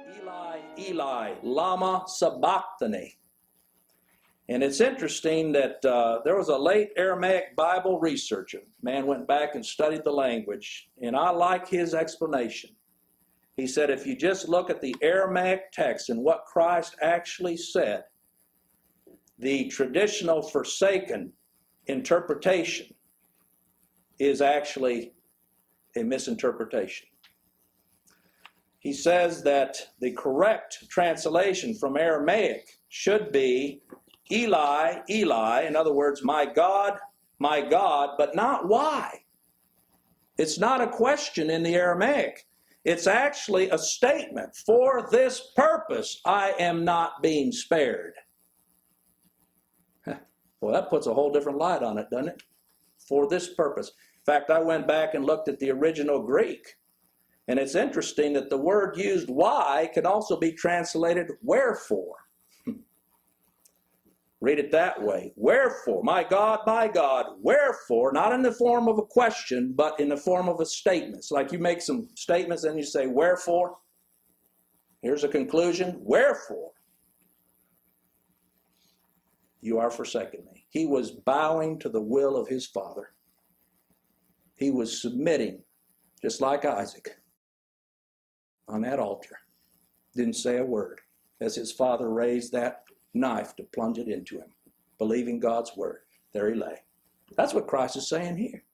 Eli, Eli, lama sabachthani. And it's interesting that there was a late Aramaic Bible researcher. Man went back and studied the language, and I like his explanation. He said if you just look at the Aramaic text and what Christ actually said, the traditional forsaken interpretation is actually a misinterpretation. He says that the correct translation from Aramaic should be Eli, Eli, in other words, my God, but not why. It's not a question in the Aramaic. It's actually a statement. For this purpose, I am not being spared. Well, that puts a whole different light on it, doesn't it? For this purpose. In fact, I went back and looked at the original Greek. And it's interesting that the word used, why, can also be translated wherefore. Read it that way. Wherefore, my God, wherefore, not in the form of a question, but in the form of a statement. It's like you make some statements and you say, wherefore? Here's a conclusion. Wherefore? You are forsaken me. He was bowing to the will of his Father. He was submitting, just like Isaac, on that altar. Didn't say a word as his father raised that knife to plunge it into him, believing God's word. There he lay. That's what Christ is saying here.